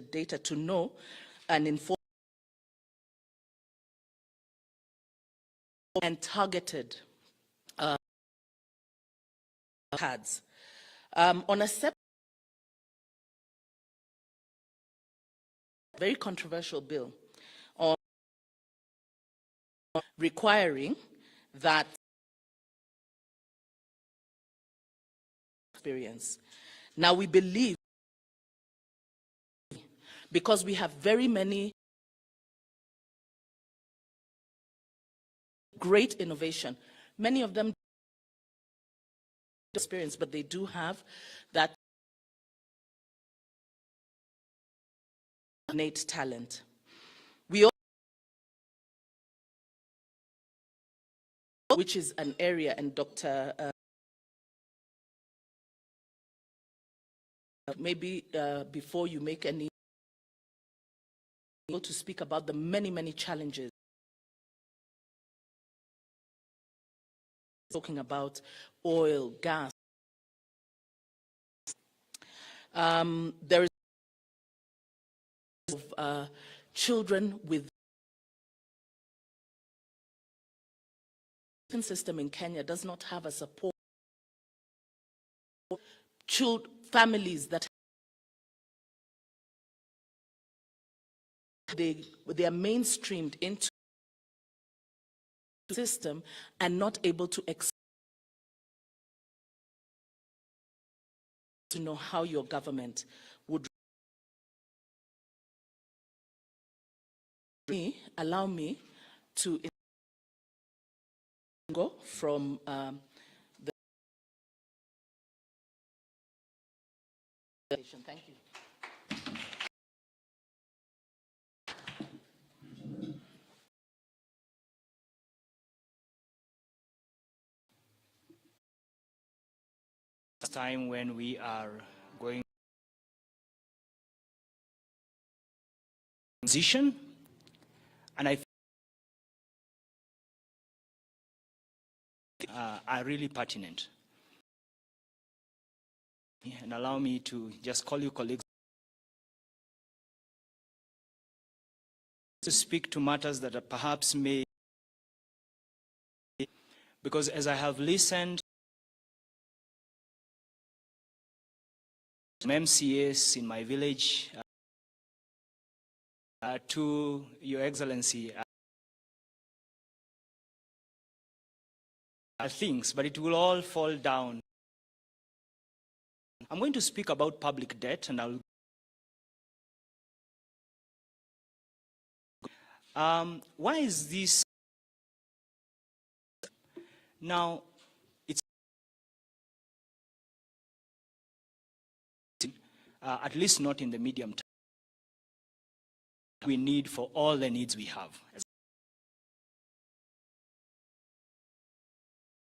data to know and inform and targeted cards. On a separate, very controversial bill on requiring that experience. Now we believe, because we have very many great innovation, many of them experience, but they do have that innate talent. We also, which is an area, and Dr. Maybe before you make any, to speak about the many challenges. Talking about oil, gas. There is children with the system in Kenya does not have a support. Families that they are mainstreamed into the system and not able to know how your government would allow me to go from the thank you. Time when we are going transition, and I think are really pertinent. And allow me to just call you colleagues to speak to matters that are perhaps may, because as I have listened from MCAs in my village to Your Excellency, things, but it will all fall down. I'm going to speak about public debt, and I'll. Why is this? Now, it's at least not in the medium term. We need for all the needs we have.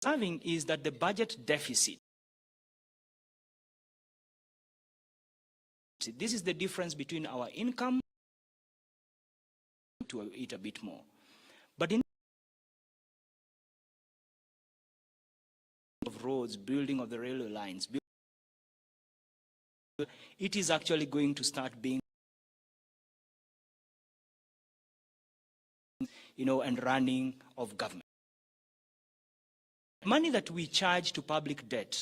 Having is that the budget deficit. This is the difference between our income to eat a bit more. But in of roads, building of the railway lines, it is actually going to start being, and running of government. Money that we charge to public debt,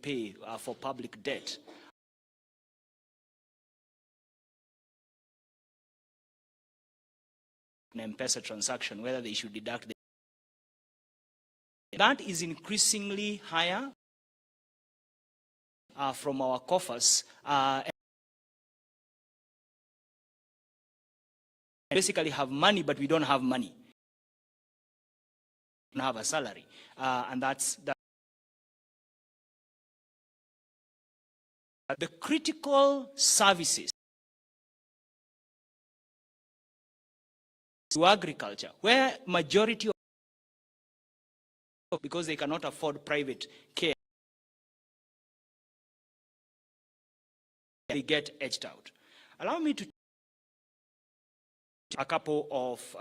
pay for public debt, an M-Pesa transaction, whether they should deduct that is increasingly higher from our coffers. Basically have money, but we don't have money. We don't have a salary, and that's that. The critical services to agriculture, where majority of, because they cannot afford private care, they get edged out. Allow me to a couple of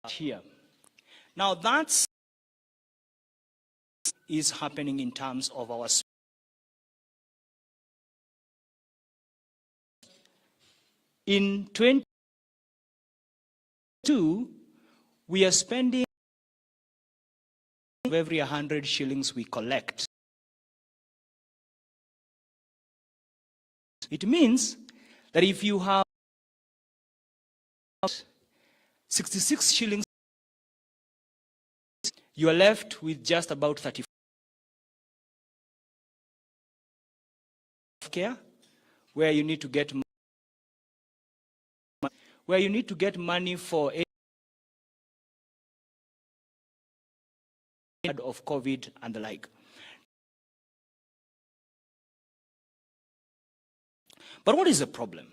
here. Now that's is happening in terms of our. In 22, we are spending every 100 shillings we collect. It means that if you have 66 shillings, you are left with just about 35 care, where you need to get money for of COVID and the like. But what is the problem?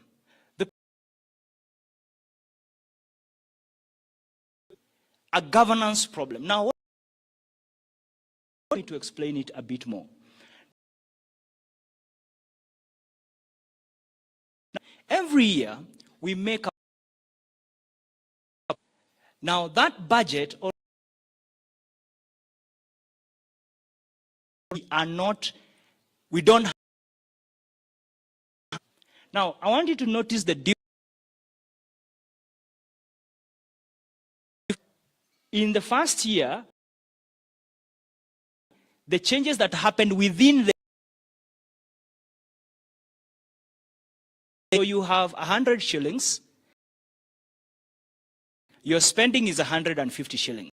A governance problem. Now, I need to explain it a bit more. Every year, we make a. Now, that budget, we don't. Now, I want you to notice the difference. In the first year, the changes that happened within the. So you have 100 shillings, your spending is 150 shillings.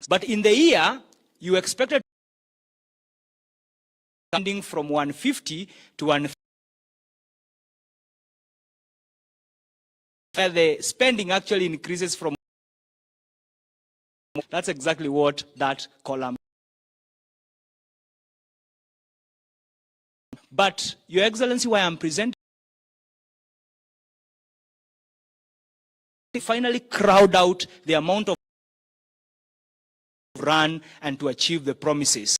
But in the year, you expected spending from 150 to 150. Where the spending actually increases from. That's exactly what that column. But, Your Excellency, why I'm presenting, finally crowd out the amount of run and to achieve the promises.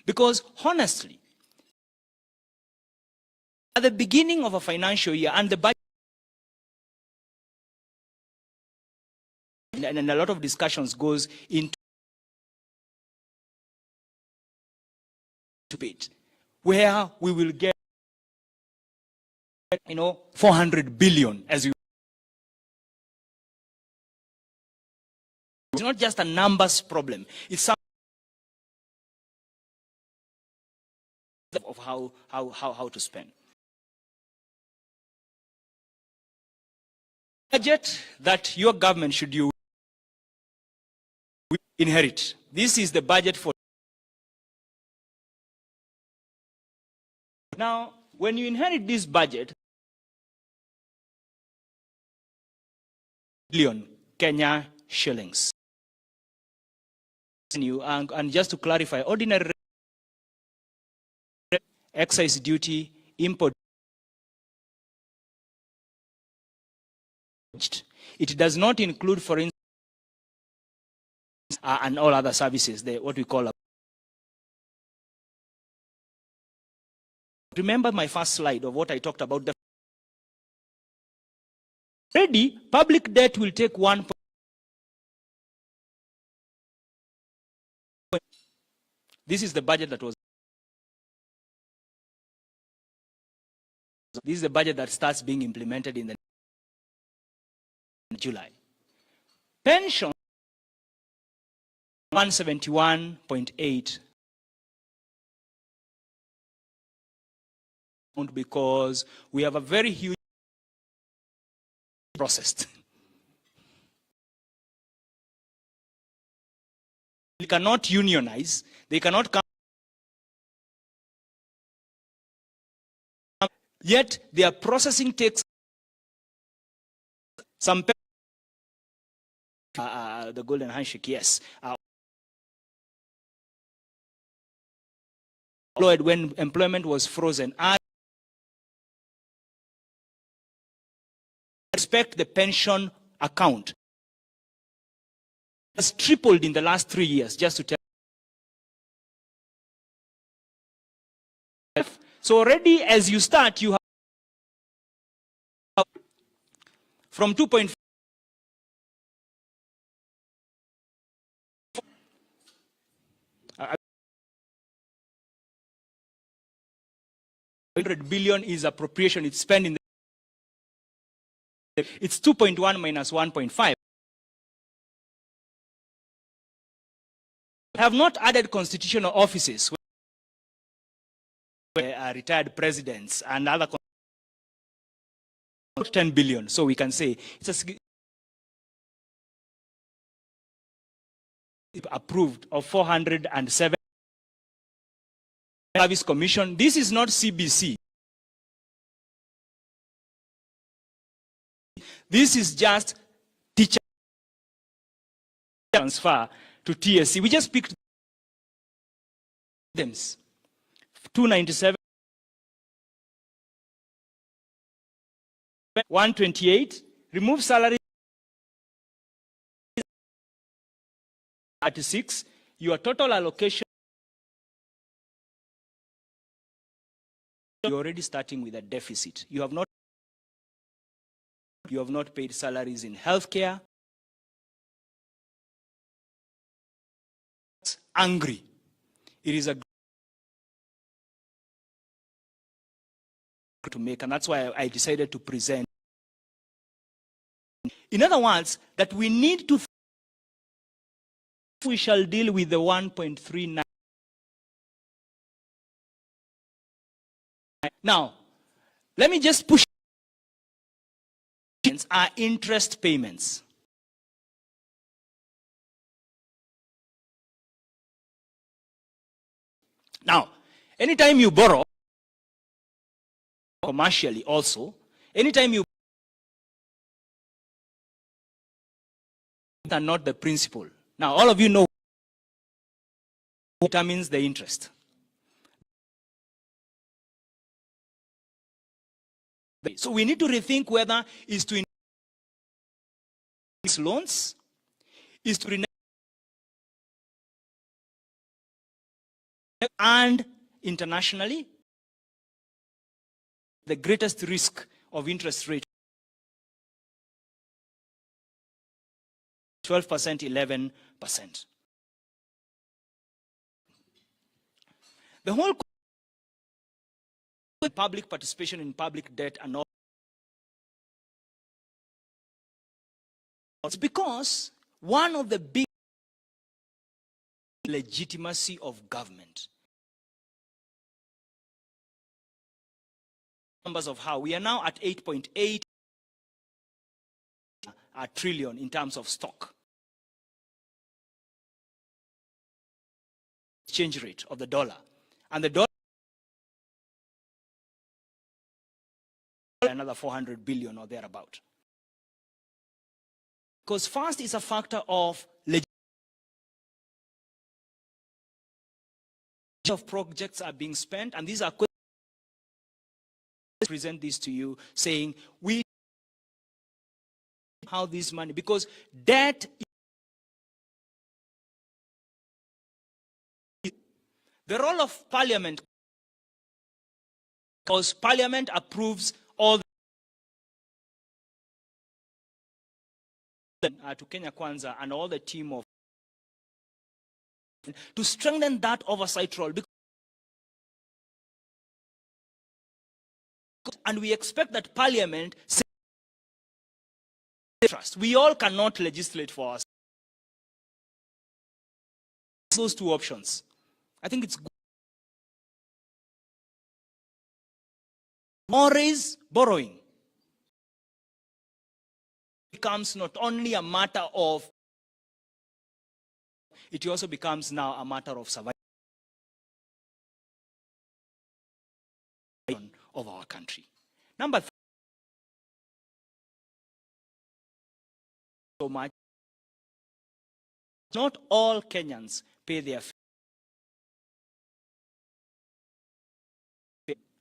Because honestly, at the beginning of a financial year, and the budget, and a lot of discussions goes into it, where we will get, 400 billion as you. It's not just a numbers problem. It's some of how to spend. Budget that your government should inherit. This is the budget for. Now, when you inherit this budget, billion Kenya shillings. And just to clarify, ordinary excise duty, import, it does not include, for instance, and all other services, what we call. Remember my first slide of what I talked about. Already, public debt will take 1. This is the budget that was. This is the budget that starts being implemented in July. Pension 171.8 because we have a very huge processed. They cannot unionize. They cannot come. Yet their processing takes some. The golden handshake, yes. When employment was frozen, I expect the pension account has tripled in the last 3 years, just to tell. So already as you start, you have from 2.5 100 billion is appropriation, it's spent in it's 2.1 minus 1.5. Have not added constitutional offices where retired presidents and other 10 billion. So we can say it's approved of 407 Service Commission. This is not CBC. This is just teacher transfer to TSC. We just picked them. 297, 128, remove salary at 6, your total allocation, you're already starting with a deficit. You have not paid salaries in healthcare. It's angry. It is a to make, and that's why I decided to present. In other words, that we need to, we shall deal with the 1.39. Now, let me just push our interest payments. Now, anytime you borrow, commercially also, anytime you are not the principal. Now, all of you know what determines the interest. So we need to rethink whether is to increase loans, is to and internationally, the greatest risk of interest rate, 12%, 11%. The whole public participation in public debt and all, it's because one of the big legitimacy of government, numbers of how we are now at 8.8 trillion in terms of stock. Exchange rate of the dollar, and the dollar another 400 billion or thereabout. Because first is a factor of projects are being spent, and these are present this to you saying we how this money, because debt, the role of parliament, because parliament approves all to Kenya Kwanza and all the team of to strengthen that oversight role, and we expect that parliament trust. We all cannot legislate for us. Those two options, I think it's good. More is borrowing. Becomes not only a matter of, it also becomes now a matter of survival of our country. Number 3, so much. Not all Kenyans pay their fee.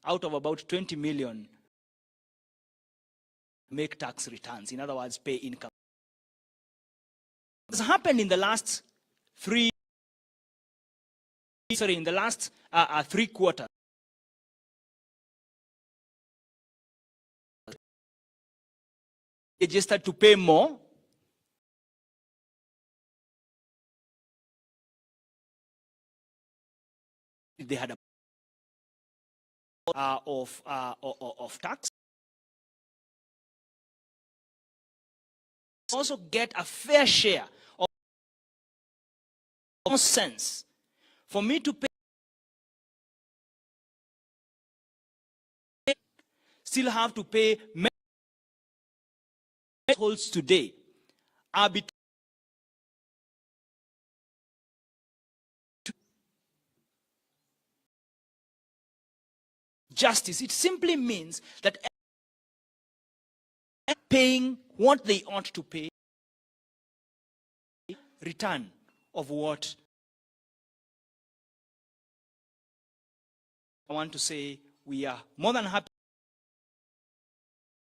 Out of about 20 million make tax returns, in other words, pay income. What's happened in the last 3 quarters, registered to pay more. They had a of tax. Also get a fair share of sense for me to pay. Still have to pay households today are between justice. It simply means that paying what they ought to pay, return of what I want to say. We are more than happy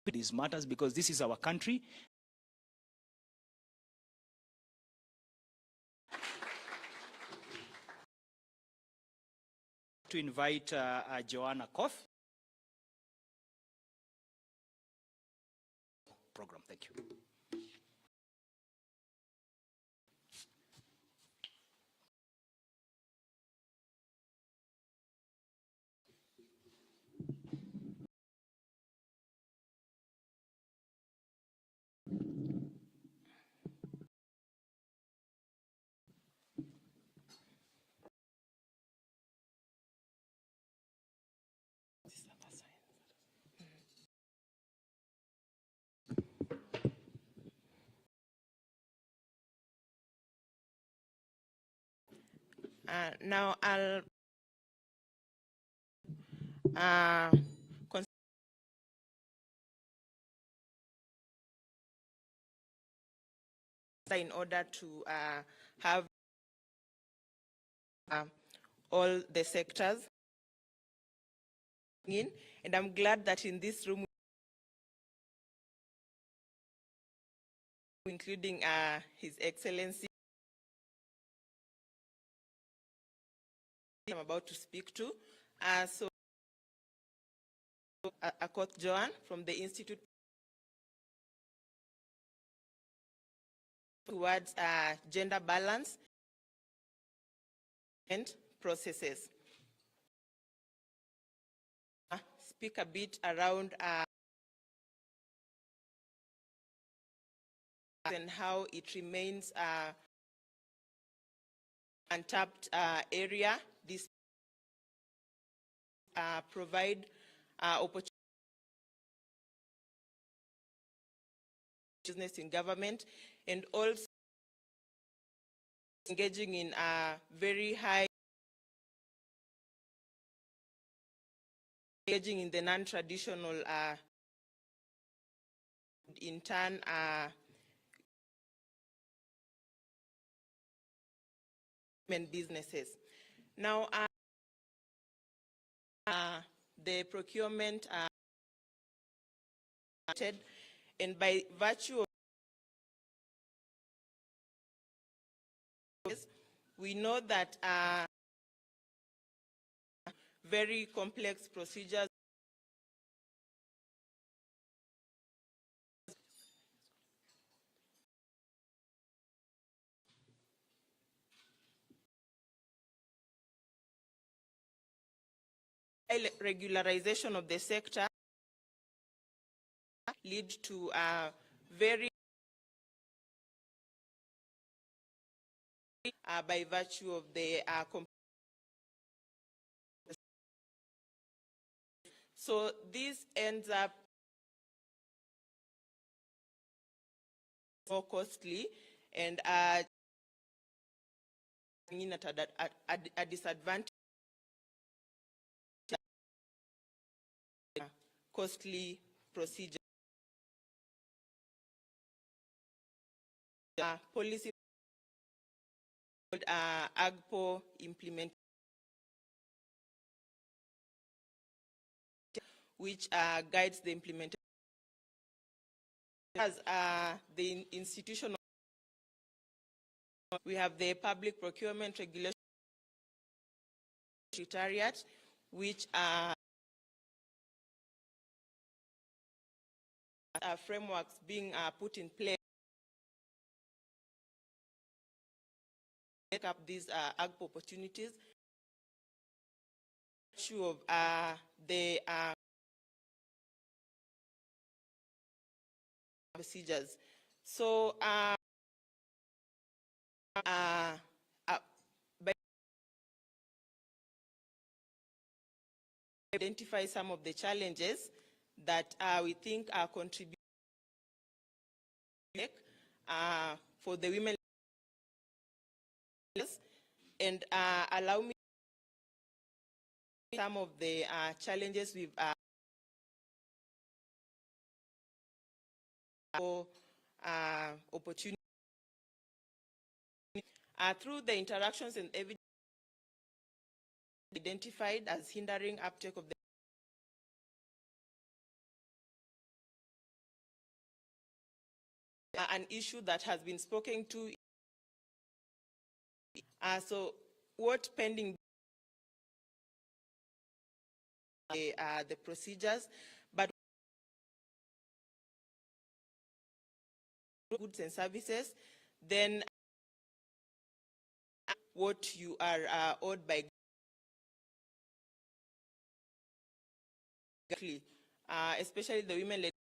with these matters because this is our country. To invite Joanna Koff. Program. Thank you. Now I'll in order to have all the sectors in, and I'm glad that in this room, including His Excellency, I'm about to speak to. So, Akoth Joan from the Institute towards gender balance and processes. Speak a bit around and how it remains untapped area. This provide opportunities business in government, and also engaging in very high engaging in the non-traditional in turn businesses. Now the procurement and by virtue of this, we know that very complex procedures regularization of the sector lead to very by virtue of the so this ends up more costly and at a disadvantage costly procedure. Policy AGPO implementation, which guides the implementation as the institution. We have the Public Procurement Regulation Secretariat, which frameworks being put in place to make up these agro opportunities. Issue of the procedures. So, by identify some of the challenges that we think are contributing for the women, and allow me some of the challenges we've for opportunity through the interactions and evidence identified as hindering uptake of the an issue that has been spoken to. So what pending the procedures, but goods and services, then what you are owed by especially the women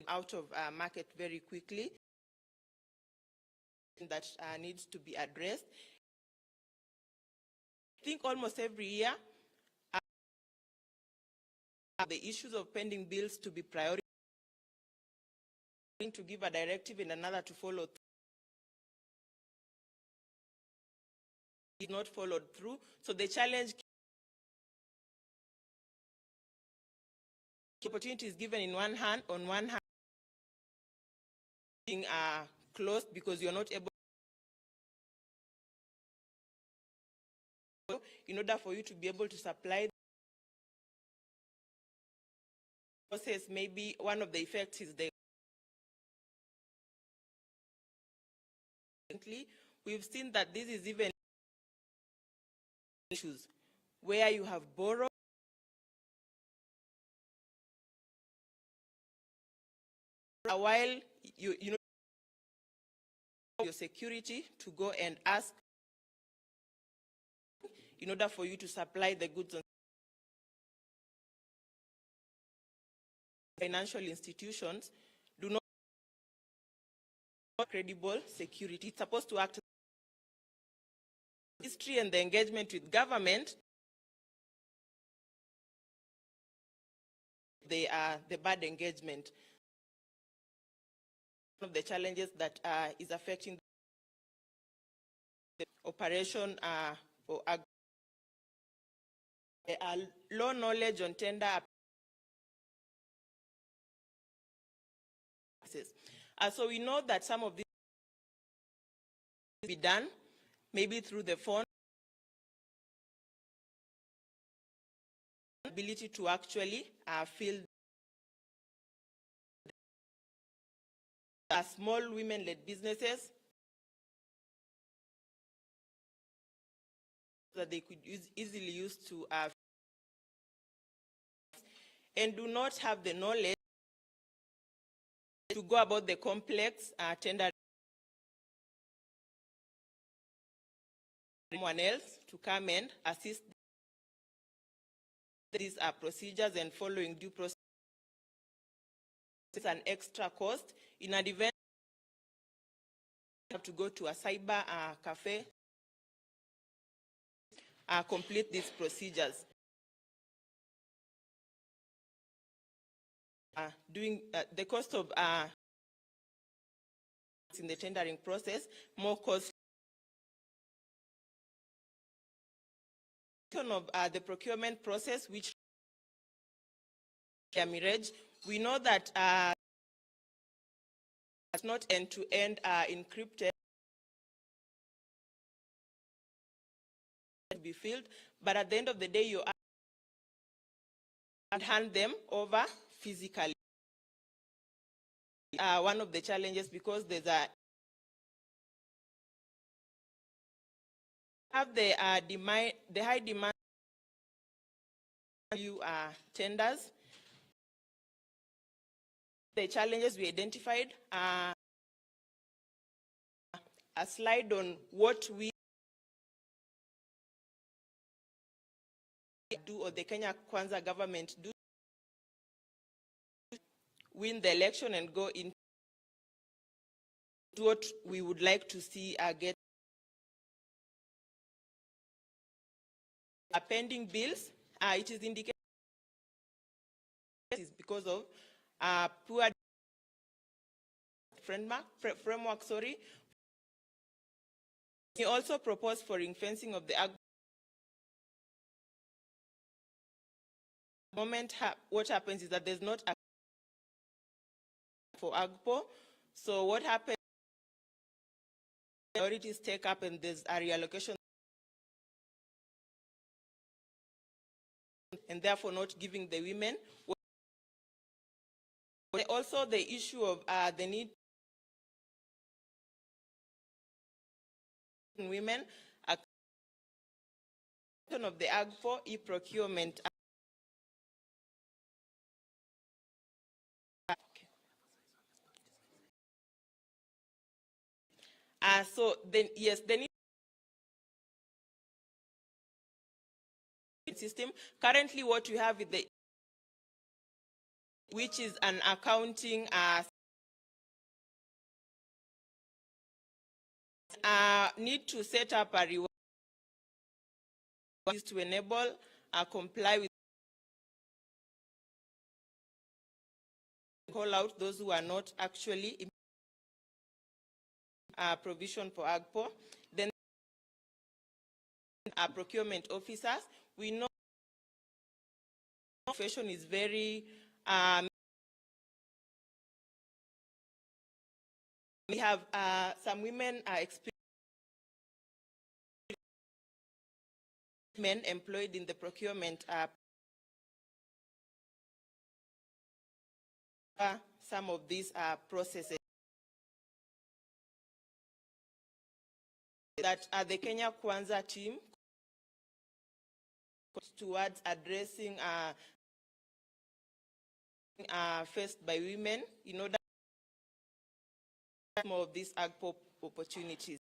out of market very quickly, that needs to be addressed. I think almost every year the issues of pending bills to be prioritized, to give a directive and another to follow through, is not followed through. So the challenge, opportunity is given in one hand, on one hand being closed because you're not able, in order for you to be able to supply the process. Maybe one of the effects is the we've seen that this is even issues where you have borrowed a while, you know your security to go and ask in order for you to supply the goods. Financial institutions do not have credible security. It's supposed to act history and the engagement with government. They are the bad engagement. One of the challenges that is affecting the operation for low knowledge on tender process. So we know that some of this will be done maybe through the phone, ability to actually fill small women-led businesses that they could easily use to and do not have the knowledge to go about the complex tender. Someone else to come and assist these procedures and following due process. It's an extra cost. In an event, you have to go to a cyber cafe, complete these procedures. Doing the cost of in the tendering process, more cost of the procurement process, which mirage. We know that it's not end-to-end encrypted to be filled, but at the end of the day, you hand them over physically. One of the challenges, because there's a have the high demand you tenders. The challenges we identified, a slide on what we do, or the Kenya Kwanza government do, win the election and go into what we would like to see get pending bills. It is indicated because of poor framework. We also propose for ring fencing of the moment. What happens is that there's not a for AGPO. So what happens? Priorities take up, and there's a reallocation, and therefore not giving the women. Also, the issue of the need in women, of the AGPO e-procurement. So then, yes, the need system. Currently, what we have is which is an accounting need to set up a reward to enable comply with call out those who are not actually provision for AGPO. Then procurement officers, we know profession is very we have some women men employed in the procurement some of these processes that the Kenya Kwanza team towards addressing faced by women in order to more of these AGPO opportunities.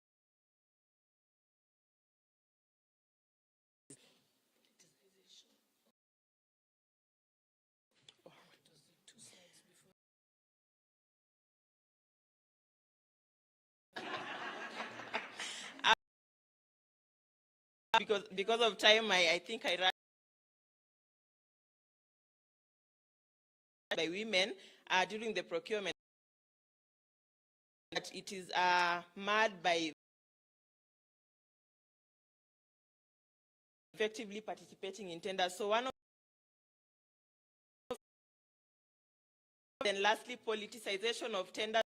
Because of time, I think I ran by women during the procurement. That it is marred by effectively participating in tenders. So one of then lastly, politicization of tenders.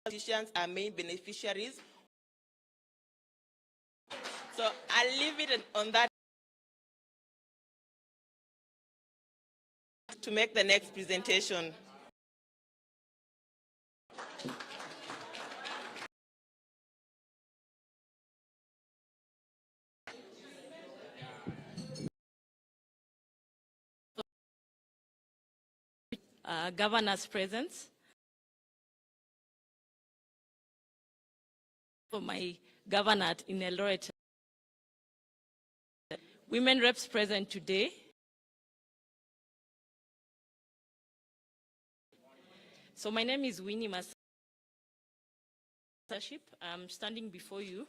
Politicians are main beneficiaries. So I'll leave it on that to make the next presentation. Governor's presence. For my governor in Eldoret. Women reps present today. So my name is Winnie Mas. I'm standing before you.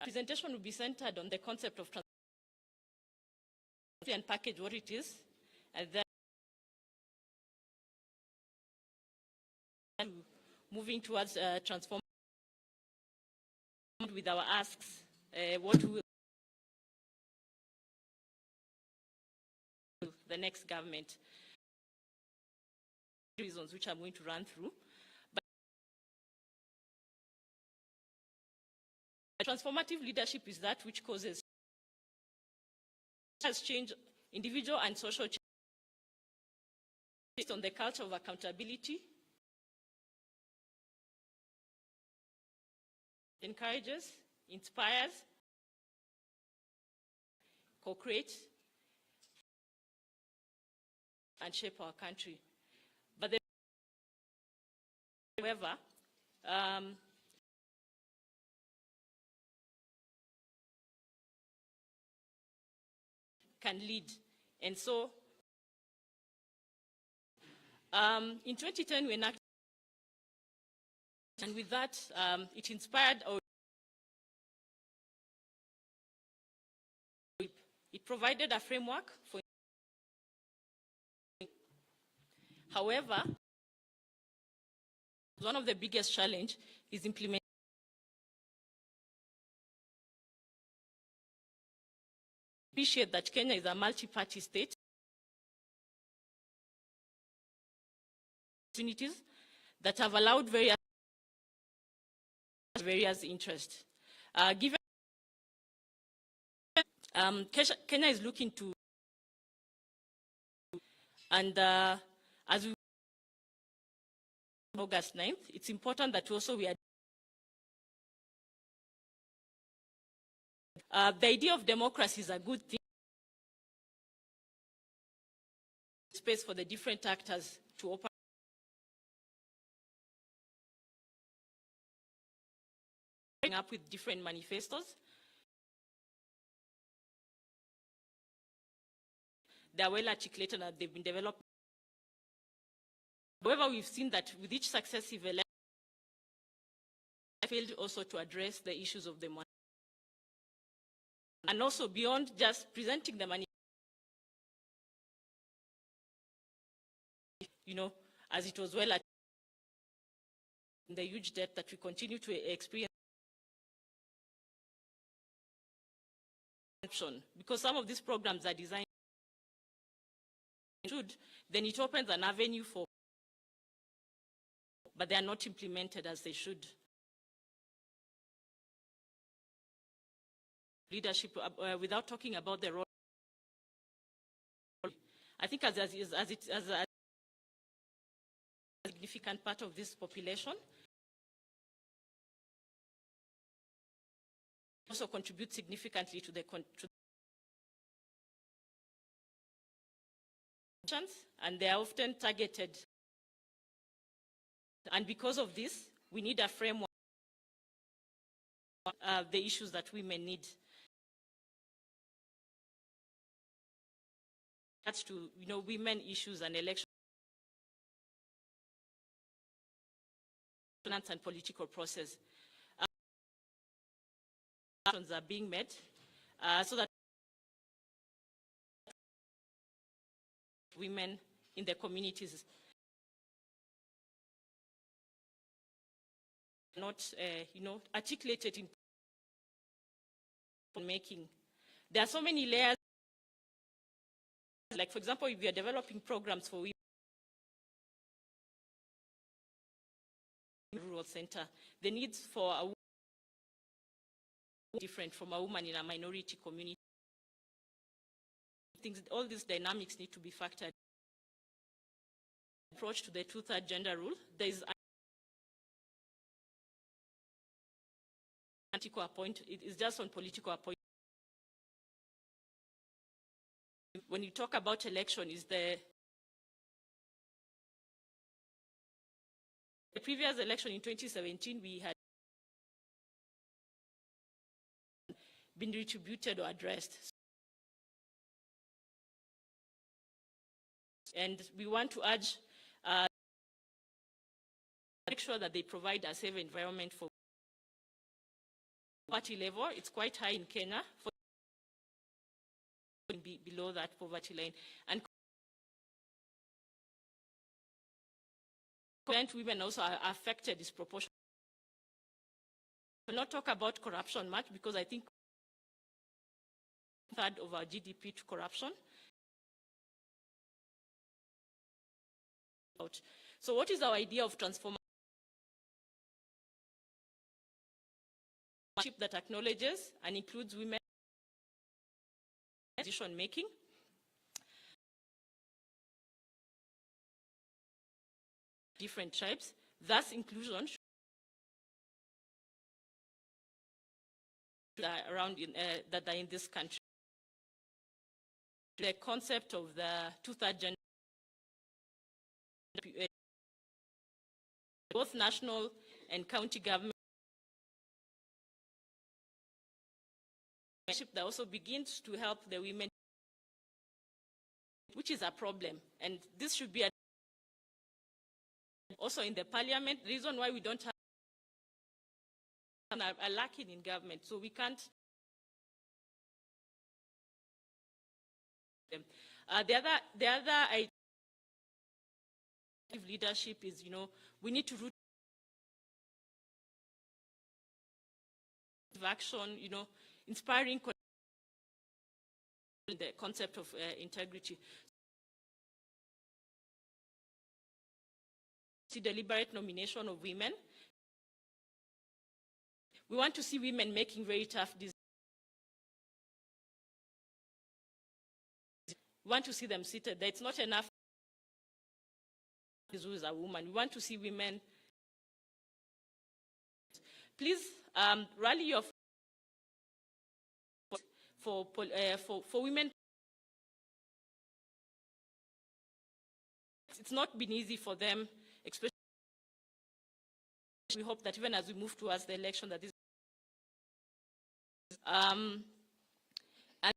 Presentation will be centered on the concept of and package what it is, and then moving towards transform with our asks, what will the next government, reasons which I'm going to run through. But transformative leadership is that which causes has changed individual and social change based on the culture of accountability, encourages, inspires, co-create, and shape our country. But however, can lead. And so, in 2010, we enacted, and with that, it inspired our, it provided a framework for, however, one of the biggest challenges is implementation. Appreciate that Kenya is a multi-party state. Opportunities that have allowed various interests. Given Kenya is looking to, and as we August 9th, it's important that also we are the idea of democracy is a good thing. Space for the different actors to operate up with different manifestos. They are well articulated and they've been developed. However, we've seen that with each successive election, I failed also to address the issues of the money. And also beyond just presenting the money, as it was well the huge debt that we continue to experience. Because some of these programs are designed, then it opens an avenue for, but they are not implemented as they should. Leadership, without talking about the role, I think as a significant part of this population, also contribute significantly to the and they are often targeted. And because of this, we need a framework the issues that women need. That's to women issues and election and political process. Actions are being made so that women in the communities not articulated in making. There are so many layers. Like, for example, if we are developing programs for women in a rural center, the needs for a woman are different from a woman in a minority community. All these dynamics need to be factored. Approach to the 2/3 gender rule. There is political appointment. It is just on political appointment. When you talk about election, is the previous election in 2017, we had been retributed or addressed. And we want to urge make sure that they provide a safe environment for poverty level. It's quite high in Kenya, for below that poverty line. And women also are affected disproportionately. We'll not talk about corruption much because I think 1/3 of our GDP to corruption. So what is our idea of transformation that acknowledges and includes women in decision making? Different tribes, thus inclusion that are in this country. The concept of the two-thirds gender, both national and county government, that also begins to help the women, which is a problem, and this should be also in the parliament. The reason why we don't have are lacking in government, so we can't. The other idea of leadership is, we need to root action, inspiring the concept of integrity. See deliberate nomination of women. We want to see women making very tough decisions. We want to see them seated. It's not enough who is a woman. We want to see women. Please rally your for women. It's not been easy for them, especially. We hope that even as we move towards the election, that this and a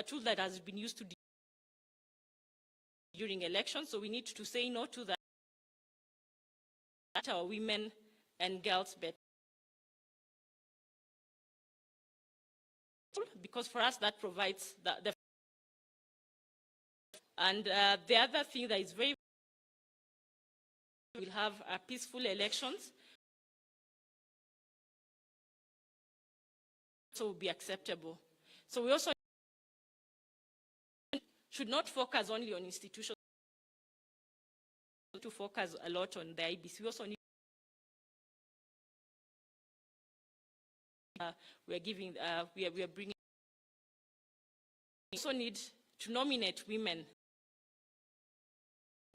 tool that has been used to during elections. So we need to say no to that. Our women and girls better. Because for us that provides the and the other thing that is very, we'll have peaceful elections, so will be acceptable. So we also should not focus only on institutions, to focus a lot on the IBC. We also need we are bringing. We also need to nominate women.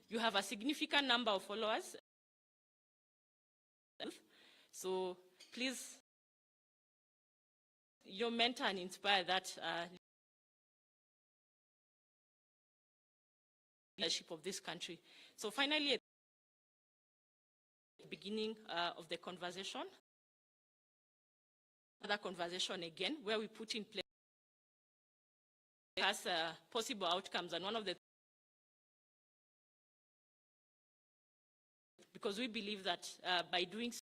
You have a significant number of followers, so please, mentor and inspire that leadership of this country. So finally, at the beginning of the conversation, another conversation again, where we put in place possible outcomes, and one of the, because we believe that by doing so,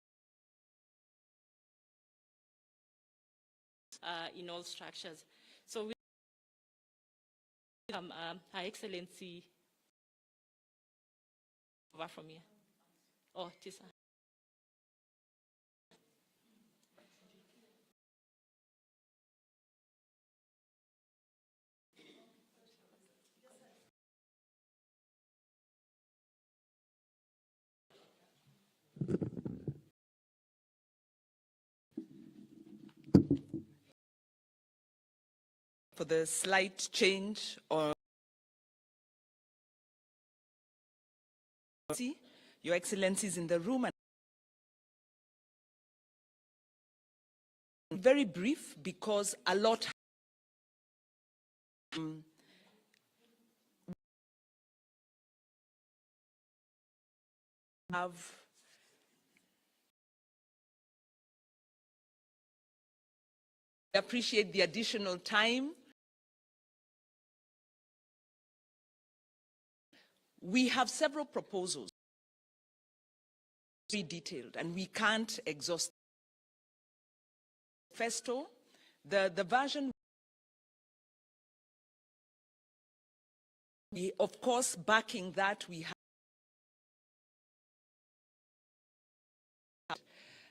in all structures. So we Her Excellency over from here. Oh, Tisa. For the slight change or Your Excellencies in the room, and very brief because a lot have appreciate the additional time. We have several proposals, very detailed, and we can't exhaust. Festo, the version, of course, backing that, we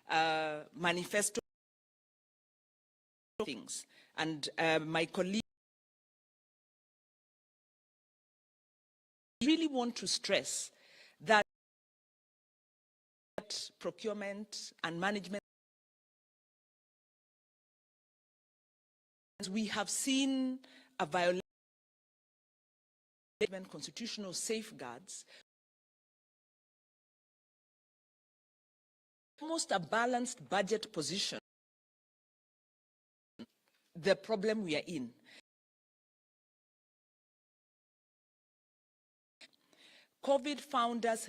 have manifesto things, and my colleague really want to stress that procurement and management, we have seen a violation of constitutional safeguards almost a balanced budget position, the problem we are in. COVID found us,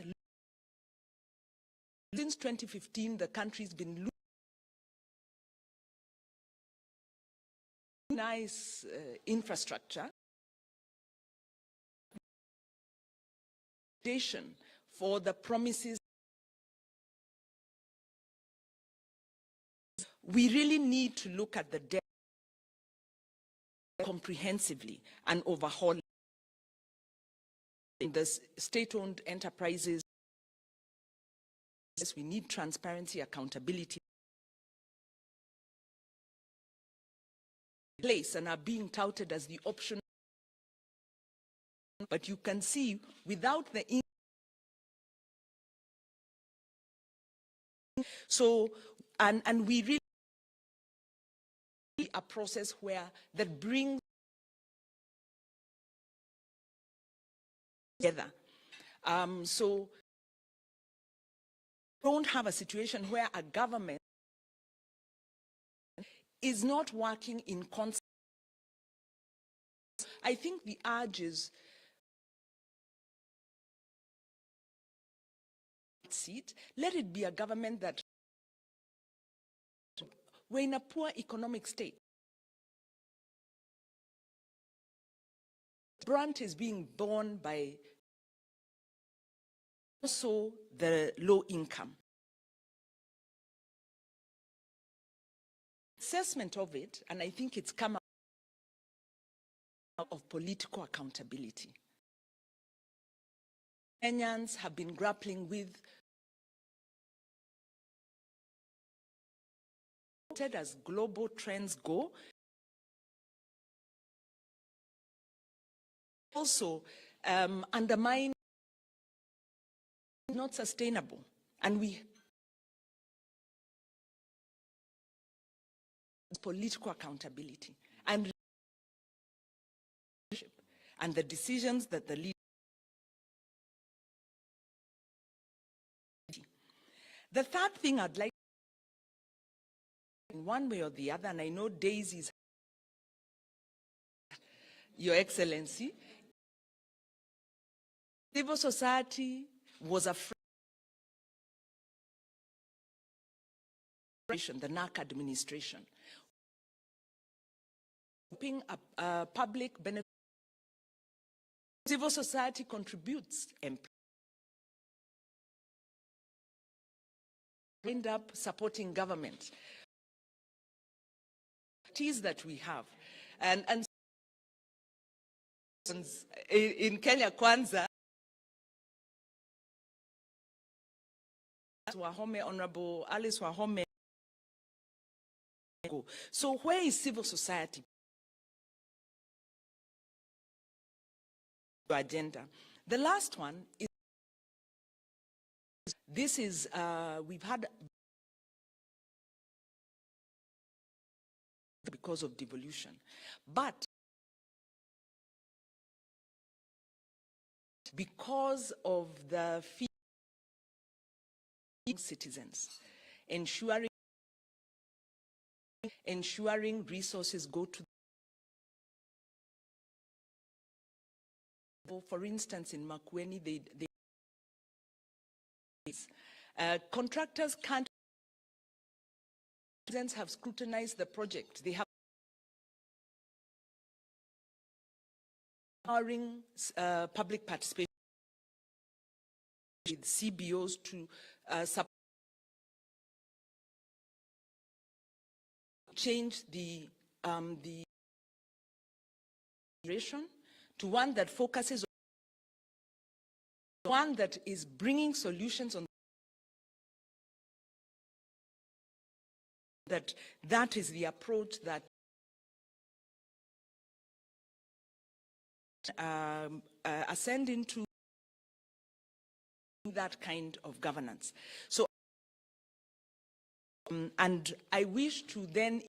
since 2015, the country's been losing nice infrastructure for the promises. We really need to look at the debt comprehensively and overhaul the state-owned enterprises. We need transparency, accountability place and are being touted as the option. But you can see without the and we really a process where that brings together. So don't have a situation where a government is not working in concert. I think the urge is let it be a government that we're in a poor economic state. Brunt is being borne by also the low income. Assessment of it, and I think it's come out of political accountability. Kenyans have been grappling with as global trends go. Also undermine not sustainable, and we political accountability and the decisions that the leaders. The third thing I'd like, in one way or the other, and I know Daisy's, Your Excellency, civil society was afraid. The NAC administration, a public benefit. Civil society contributes and end up supporting government. It is that we have, and in Kenya Kwanza, Wahome, Honorable Alice Wahome. So where is civil society? Agenda. The last one is, this is, we've had, because of devolution, but because of the fee citizens, ensuring resources go to, for instance, in Makueni, contractors can't, citizens have scrutinized the project. They have empowering public participation with CBOs to change the duration to one that focuses on one that is bringing solutions on that. That is the approach that ascend into that kind of governance. So and I wish to then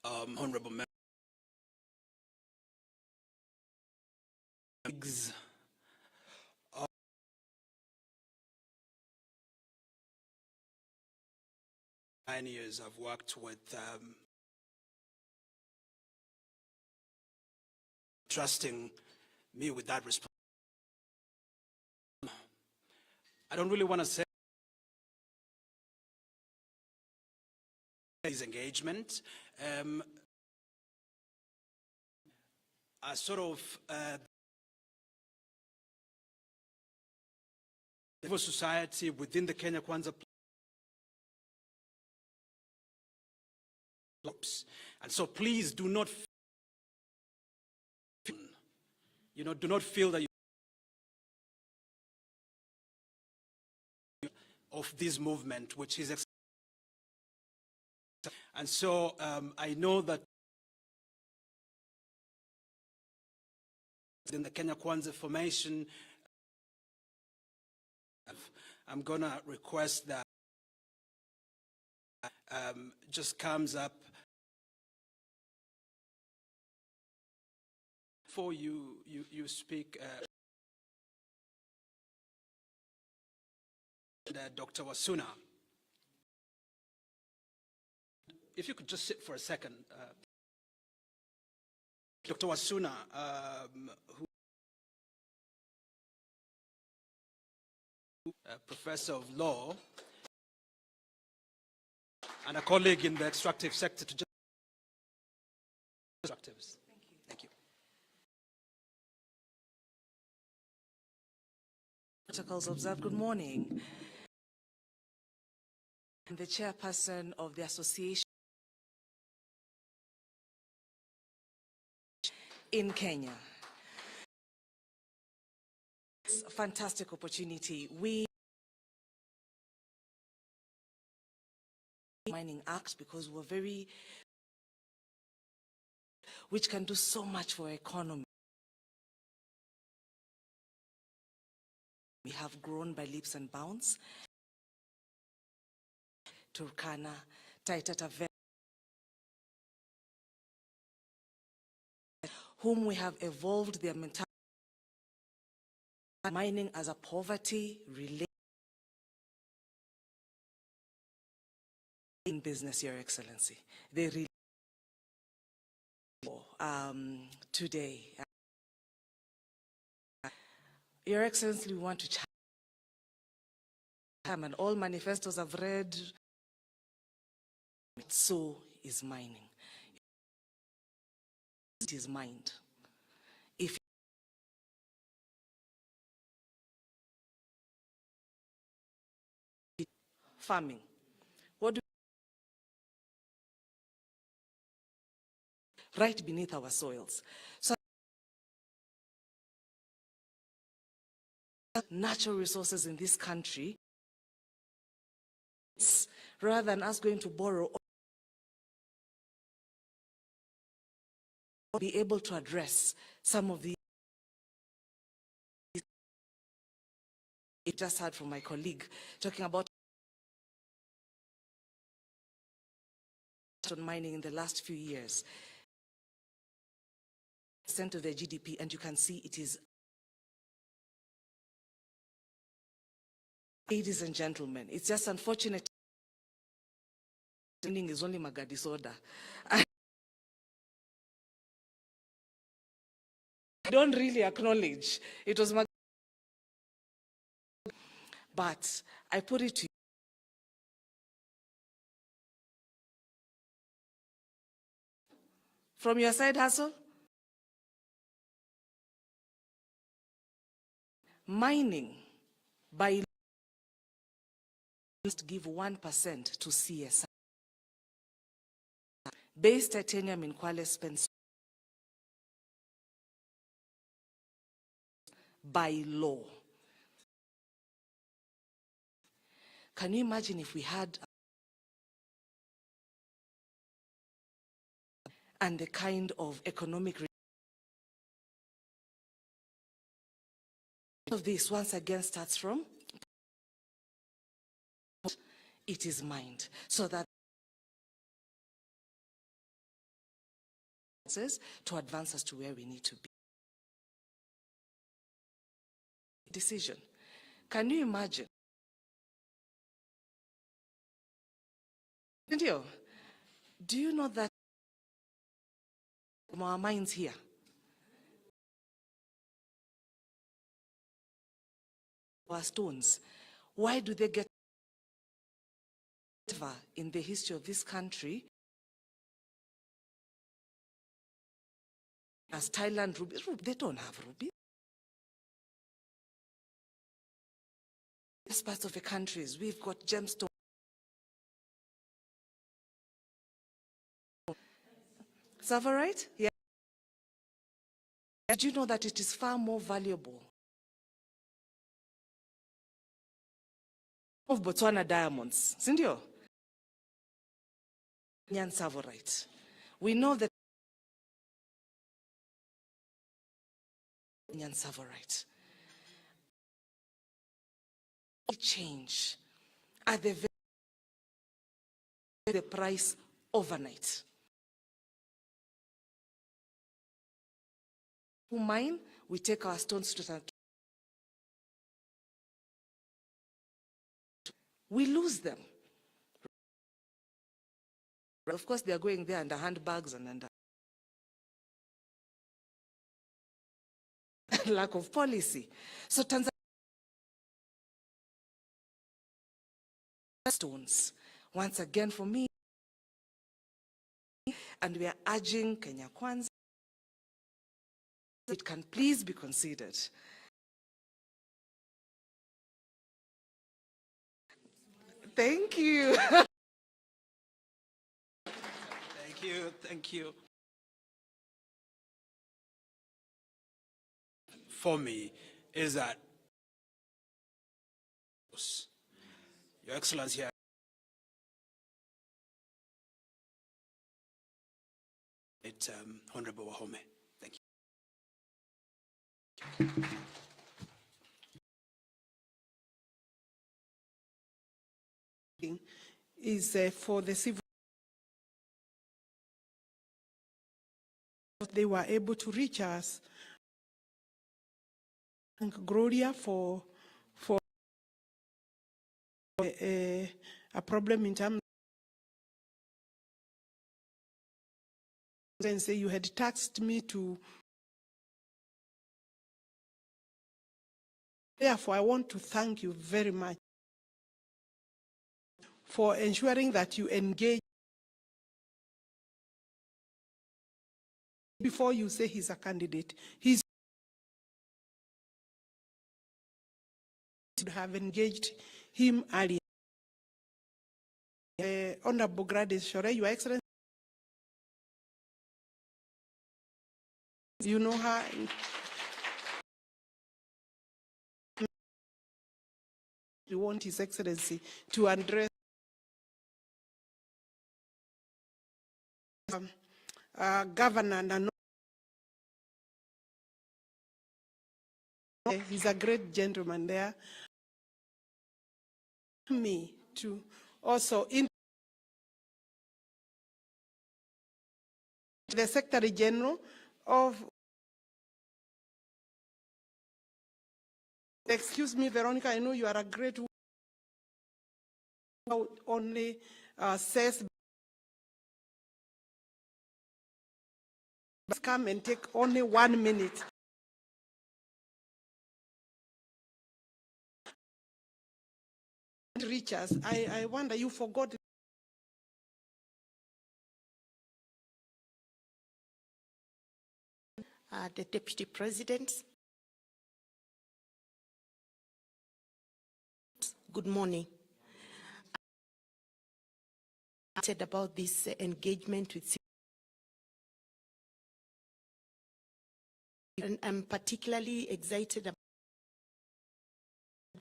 Honorable members, 9 years I've worked with trusting me with that responsibility. I don't really want to say his engagement. A sort of civil society within the Kenya Kwanza groups. And so please do not do not feel that you of this movement, which is and so I know that in the Kenya Kwanza formation, I'm gonna request that just comes up before you speak. Dr. Wasuna, if you could just sit for a second. Dr. Wasuna, who a professor of law and a colleague in the extractive sector, to just extractives. Thank you. Protocols observed. Good morning. I'm the chairperson of the association in Kenya. It's a fantastic opportunity. We Mining Act because we're very, which can do so much for our economy. We have grown by leaps and bounds. Turkana, Taita Taveta, whom we have evolved their mentality, mining as a poverty-related in business, Your Excellency. They really today. Your Excellency, we want to challenge, and all manifestos I've read, so is mining. It is mined. If farming, what do right beneath our soils? So natural resources in this country, rather than us going to borrow, be able to address some of the. It just heard from my colleague talking about mining in the last few years. Percent of their GDP, and you can see it is. Ladies and gentlemen, it's just unfortunate. Mining is only Magadi soda. I don't really acknowledge it was Magadi, but I put it to you. From your side hustle, mining by must give 1% to CSI. Base titanium in Kwale spends by law. Can you imagine if we had and the kind of economic of this once again starts from it is mined, so that to advance us to where we need to be. Decision. Can you imagine? Do you know that from our minds here, our stones, why do they get in the history of this country as Thailand rubies? They don't have rubies. These parts of the countries, we've got gemstones. Is that all right? Yeah. Did you know that it is far more valuable of Botswana diamonds? Sindio? Nyan Savorite. We know that Nyan Savorite. Change at the price overnight. Who mine? We take our stones to that. We lose them. Of course, they are going there under handbags and under lack of policy. So Tanzania stones, once again for me, and we are urging Kenya Kwanza, it can please be considered. Thank you. Thank you, thank you. For me, is that Your Excellency, it's Honorable Wahome. Thank you. Is for the civil. They were able to reach us. Thank Gloria for a problem in terms. And say you had taxed me to. Therefore, I want to thank you very much for ensuring that you engage before you say he's a candidate. He should have engaged him earlier. Honorable Gladys Shore, Your Excellency, you know her. We want His Excellency to address Governor and he's a great gentleman there. Me to also in the Secretary General of. Excuse me, Veronica, I know you are a great woman. Only says come and take only 1 minute. Reach us. I wonder, you forgot. The Deputy President. Good morning. I said about this engagement with, and I'm particularly excited about.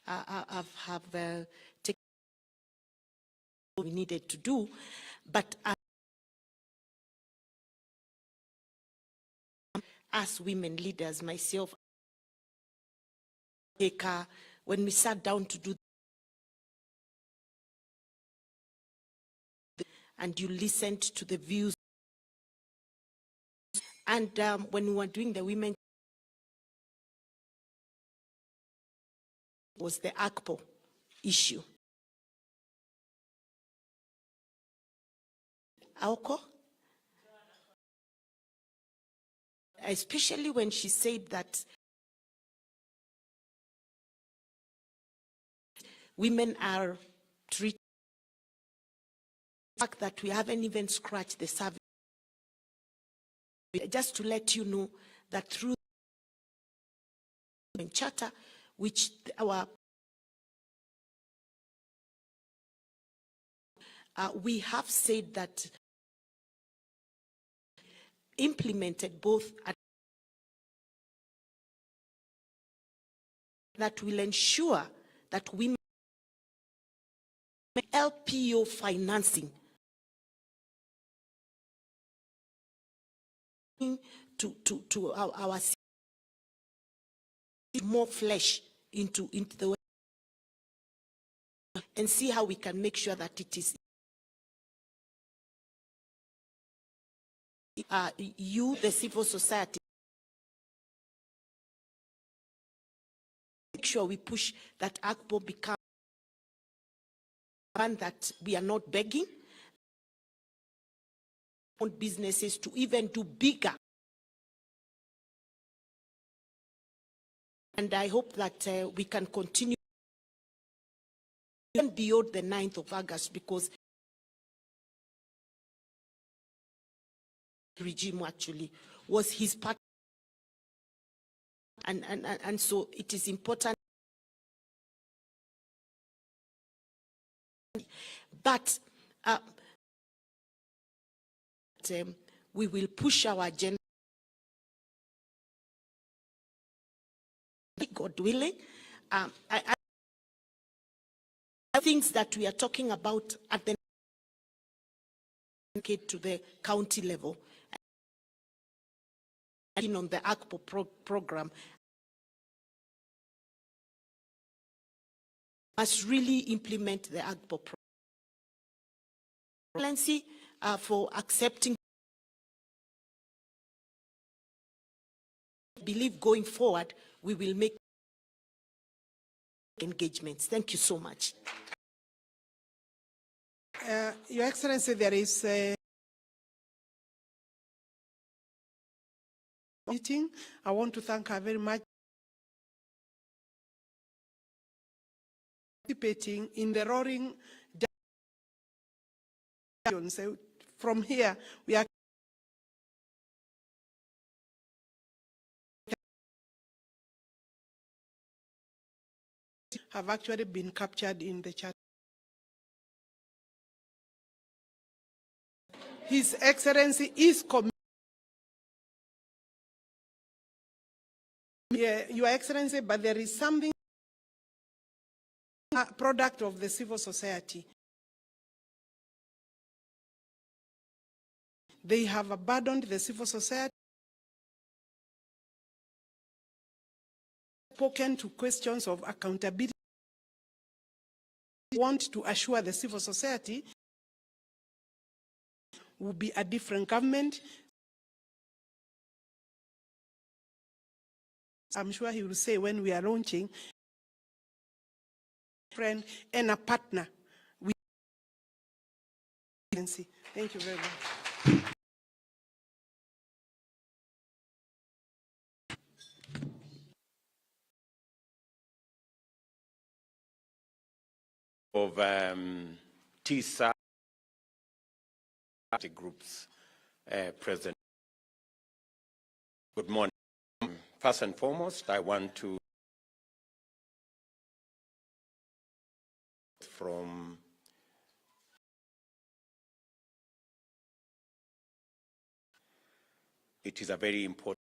Have taken what we needed to do, but as women leaders, myself, when we sat down to do, and you listened to the views, And when we were doing the women, was the ACPO issue. Aoko? Especially when she said that women are treated, the fact that we haven't even scratched the surface. Just to let you know that through the charter, which we have said that implemented both that will ensure that women LPO financing to our more flesh into the and see how we can make sure that it is you, the civil society, make sure we push that ACPO become one that we are not begging on businesses to even do bigger. And I hope that we can continue even beyond the 9th of August, because regime actually was his part, and so it is important. But we will push our agenda, God willing. Things that we are talking about at the to the county level, on the ACPO program, must really implement the ACPO program. For accepting. I believe going forward we will make engagements. Thank you so much. Your Excellency, there is a meeting. I want to thank her very much for participating in the roaring. So from here, we are have actually been captured in the chat. His Excellency is committed. Yeah, Your Excellency, but there is something, a product of the civil society. They have abandoned the civil society, spoken to questions of accountability, want to assure the civil society will be a different government. I'm sure he will say when we are launching, friend and a partner. Thank you very much. Of TISA groups present. Good morning. First and foremost, I want to from it is a very important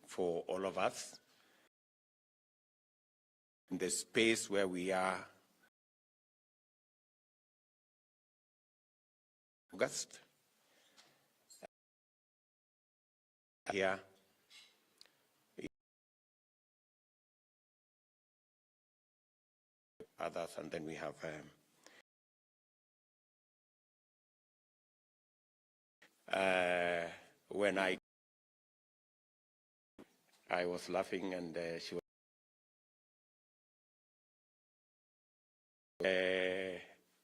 for all of us in the space where we are. August. Here. Others, and then we have when I was laughing and she was.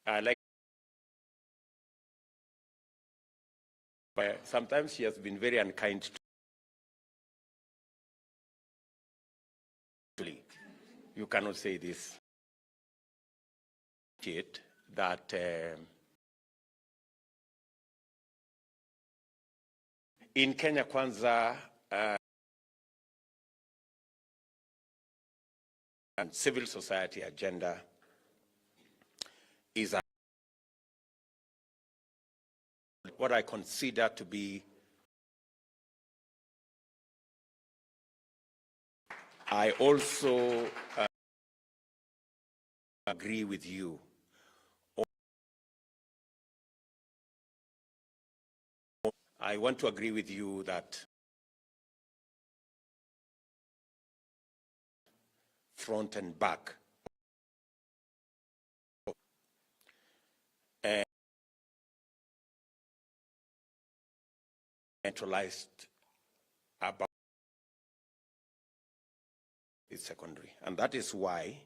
I like. Sometimes she has been very unkind to me. You cannot say this. That in Kenya Kwanza, and civil society agenda is what I consider to be. I also agree with you. I want to agree with you that front and back and centralized about is secondary. And that is why